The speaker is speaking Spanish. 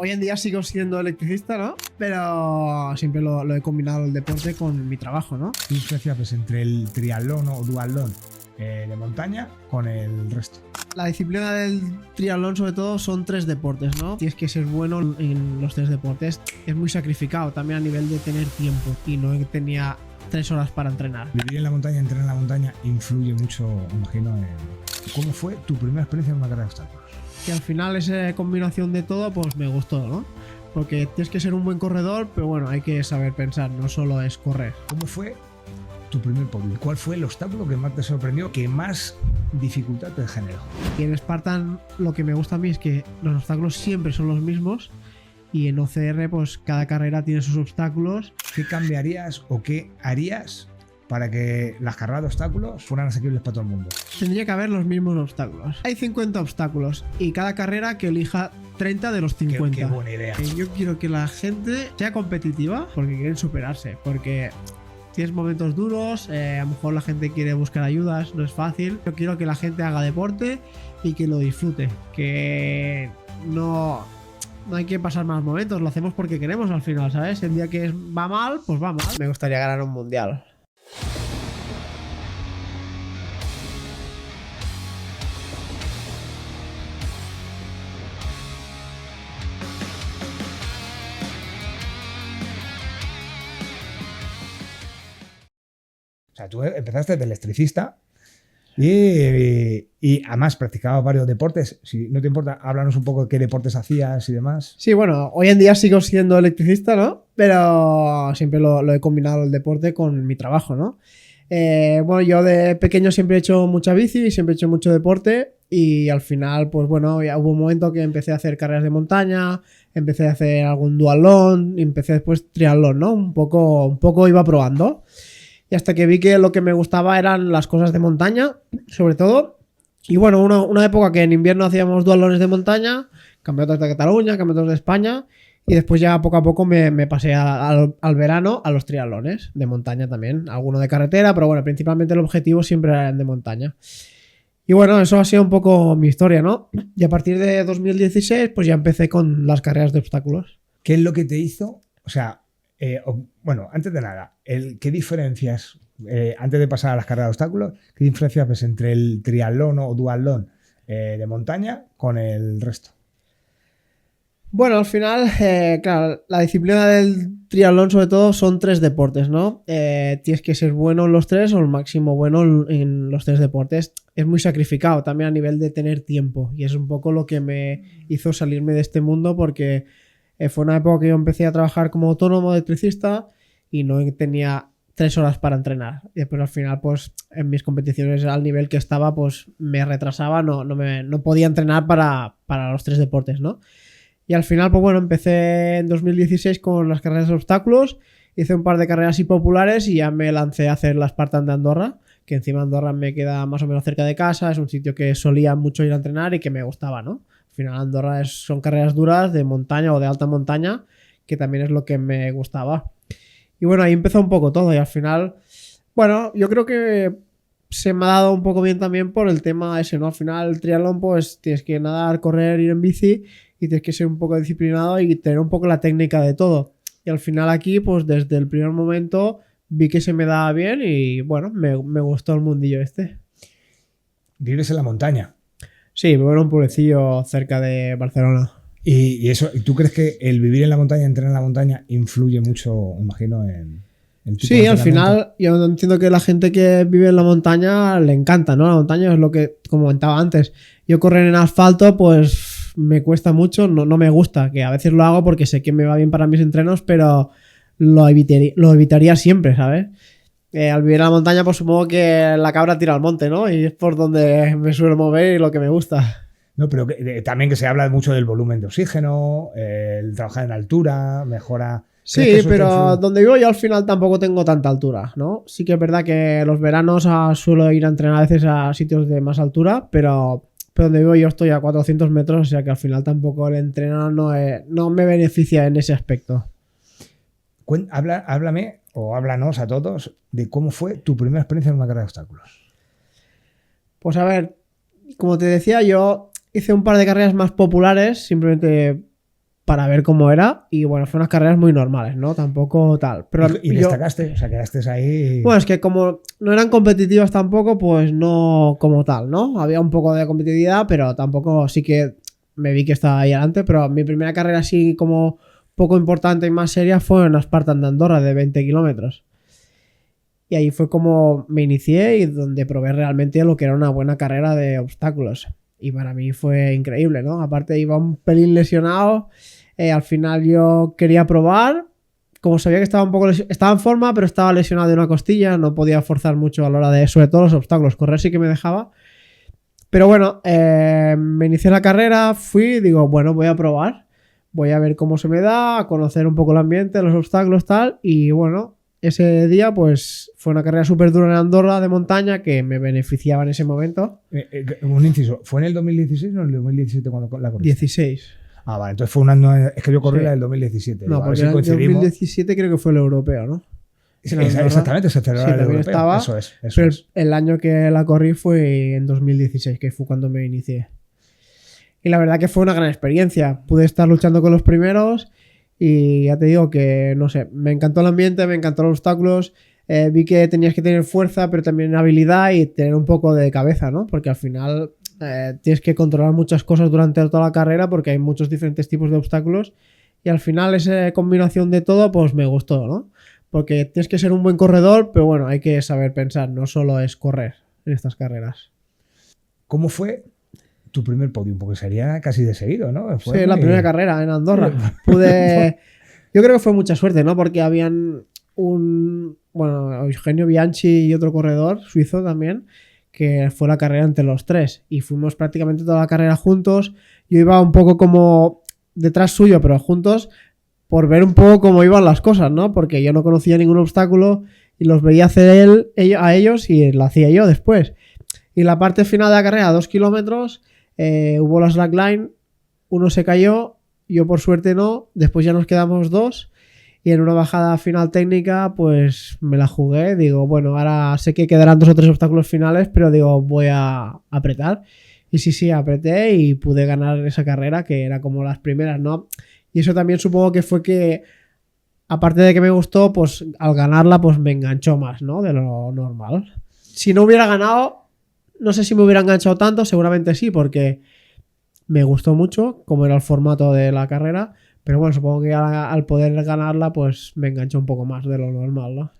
Hoy en día sigo siendo electricista, ¿no? Pero siempre lo he combinado el deporte con mi trabajo, ¿no? ¿Qué diferencia ves entre el triatlón o duatlón de montaña con el resto? La disciplina del triatlón, sobre todo, son 3 deportes, ¿no? Tienes que ser bueno en los 3 deportes. Es muy sacrificado también a nivel de tener tiempo y no tenía 3 horas para entrenar. Vivir en la montaña, entrenar en la montaña influye mucho, imagino, en cómo fue tu primera experiencia en una carrera de obstáculos. Que al final esa combinación de todo pues me gustó, ¿no? Porque tienes que ser un buen corredor, pero bueno, hay que saber pensar, no solo es correr. ¿Cómo fue tu primer podio? ¿Cuál fue el obstáculo que más te sorprendió, que más dificultad te generó? Y en Spartan lo que me gusta a mí es que los obstáculos siempre son los mismos y en OCR pues cada carrera tiene sus obstáculos. ¿Qué cambiarías o qué harías para que las carreras de obstáculos fueran asequibles para todo el mundo? Tendría que haber los mismos obstáculos. Hay 50 obstáculos y cada carrera que elija 30 de los 50. Qué buena idea. Yo quiero que la gente sea competitiva porque quieren superarse, porque tienes momentos duros, a lo mejor la gente quiere buscar ayudas, no es fácil. Yo quiero que la gente haga deporte y que lo disfrute, que no hay que pasar malos momentos, lo hacemos porque queremos al final, ¿sabes? El día que va mal, pues va mal. Me gustaría ganar un mundial. O sea, tú empezaste de electricista y además practicabas varios deportes. Si no te importa, háblanos un poco de qué deportes hacías y demás. Sí, bueno, hoy en día sigo siendo electricista, ¿no? Pero siempre lo he combinado el deporte con mi trabajo, ¿no? Bueno, yo de pequeño siempre he hecho mucha bici, siempre he hecho mucho deporte y al final, pues bueno, ya hubo un momento que empecé a hacer carreras de montaña, empecé a hacer algún duatlón y empecé después triatlón, ¿no? Un poco iba probando. Y hasta que vi que lo que me gustaba eran las cosas de montaña, sobre todo. Y bueno, una época que en invierno hacíamos duatlones de montaña, campeonatos de Cataluña, campeonatos de España. Y después ya poco a poco me pasé al verano a los triatlones de montaña también. Alguno de carretera, pero bueno, principalmente el objetivo siempre era el de montaña. Y bueno, eso ha sido un poco mi historia, ¿no? Y a partir de 2016 pues ya empecé con las carreras de obstáculos. ¿Qué es lo que te hizo? O sea, bueno, antes de nada, ¿qué diferencias, antes de pasar a las carreras de obstáculos, qué diferencias ves entre el triatlón o duatlón de montaña con el resto? Bueno, al final, claro, la disciplina del triatlón sobre todo son 3 deportes, ¿no? Tienes que ser bueno en los 3 o el máximo bueno en los 3 deportes. Es muy sacrificado también a nivel de tener tiempo y es un poco lo que me hizo salirme de este mundo porque fue una época que yo empecé a trabajar como autónomo electricista y no tenía 3 horas para entrenar. Y después al final, pues en mis competiciones al nivel que estaba, pues me retrasaba, no podía entrenar para los 3 deportes, ¿no? Y al final, pues bueno, empecé en 2016 con las carreras de obstáculos, hice un par de carreras así populares y ya me lancé a hacer la Spartan de Andorra, que encima Andorra me queda más o menos cerca de casa, es un sitio que solía mucho ir a entrenar y que me gustaba, ¿no? Al final Andorra son carreras duras de montaña o de alta montaña, que también es lo que me gustaba. Y bueno, ahí empezó un poco todo y al final, bueno, yo creo que se me ha dado un poco bien también por el tema ese, ¿no? Al final el triatlón pues tienes que nadar, correr, ir en bici y tienes que ser un poco disciplinado y tener un poco la técnica de todo. Y al final aquí pues desde el primer momento vi que se me daba bien y bueno, me gustó el mundillo este. Vives en la montaña. Sí, vivo en un pueblecillo cerca de Barcelona. ¿Y tú crees que el vivir en la montaña, entrenar en la montaña, influye mucho, imagino, en el tipo de Sí, al entrenamiento? final yo entiendo que la gente que vive en la montaña le encanta, ¿no? La montaña es lo que comentaba antes. Yo correr en asfalto pues me cuesta mucho, no me gusta, que a veces lo hago porque sé que me va bien para mis entrenos, pero lo evitaría siempre, ¿sabes? Al vivir en la montaña pues supongo que la cabra tira al monte, ¿no? Y es por donde me suelo mover y lo que me gusta. No, pero también que se habla mucho del volumen de oxígeno, el trabajar en altura, mejora. ¿Crees que Sí, eso te pero influye? donde vivo yo al final tampoco tengo tanta altura, ¿no? Sí que es verdad que los veranos suelo ir a entrenar a veces a sitios de más altura, pero donde vivo yo estoy a 400 metros, o sea que al final tampoco el entrenar no me beneficia en ese aspecto. Háblame o háblanos a todos de cómo fue tu primera experiencia en una carrera de obstáculos. Pues a ver, como te decía, yo hice un par de carreras más populares, simplemente para ver cómo era. Y bueno, fueron unas carreras muy normales, ¿no? Tampoco tal. Pero ¿Y destacaste? O sea, quedaste ahí. Bueno, es que como no eran competitivas tampoco, pues no como tal, ¿no? Había un poco de competitividad, pero tampoco sí que me vi que estaba ahí adelante. Pero mi primera carrera así como poco importante y más seria fue en Spartan de Andorra de 20 kilómetros. Y ahí fue como me inicié y donde probé realmente lo que era una buena carrera de obstáculos. Y para mí fue increíble, ¿no? Aparte iba un pelín lesionado. Al final yo quería probar. Como sabía que estaba un poco estaba en forma, pero estaba lesionado de una costilla. No podía forzar mucho a la hora de, sobre todo los obstáculos. Correr sí que me dejaba. Pero bueno, me inicié la carrera. Fui, digo, bueno, voy a probar. Voy a ver cómo se me da, a conocer un poco el ambiente, los obstáculos, tal. Y bueno, ese día pues fue una carrera súper dura en Andorra de montaña que me beneficiaba en ese momento. Un inciso, ¿fue en el 2016 o en el 2017 cuando la corriste? 16. Ah, vale, entonces fue un año. Es que yo corrí Sí. la del 2017. No, Digo, porque en el 2017 creo que fue el europeo, ¿no? Exactamente, se celebró sí, el europeo. Estaba, eso pero es. el año que la corrí fue en 2016, que fue cuando me inicié. Y la verdad que fue una gran experiencia. Pude estar luchando con los primeros y ya te digo que, no sé, me encantó el ambiente, me encantó los obstáculos. Vi que tenías que tener fuerza, pero también habilidad y tener un poco de cabeza, ¿no? Porque al final tienes que controlar muchas cosas durante toda la carrera porque hay muchos diferentes tipos de obstáculos y al final esa combinación de todo pues me gustó, ¿no? Porque tienes que ser un buen corredor, pero bueno, hay que saber pensar, no solo es correr en estas carreras. ¿Cómo fue tu primer podium? Porque sería casi de seguido, ¿no? Fue la primera carrera en Andorra. Yo creo que fue mucha suerte, ¿no? Porque habían Eugenio Bianchi y otro corredor suizo también, que fue la carrera entre los tres. Y fuimos prácticamente toda la carrera juntos. Yo iba un poco como detrás suyo, pero juntos, por ver un poco cómo iban las cosas, ¿no? Porque yo no conocía ningún obstáculo y los veía hacer a ellos y lo hacía yo después. Y la parte final de la carrera, 2 kilómetros, hubo la slackline, uno se cayó, yo por suerte no, después ya nos quedamos dos y en una bajada final técnica pues me la jugué, digo, bueno, ahora sé que quedarán 2 o 3 obstáculos finales, pero digo, voy a apretar. Y sí, apreté y pude ganar esa carrera que era como las primeras, ¿no? Y eso también supongo que fue que, aparte de que me gustó, pues al ganarla pues me enganchó más, ¿no? De lo normal. Si no hubiera ganado, no sé si me hubiera enganchado tanto, seguramente sí, porque me gustó mucho cómo era el formato de la carrera, pero bueno, supongo que al poder ganarla, pues me enganchó un poco más de lo normal, ¿no?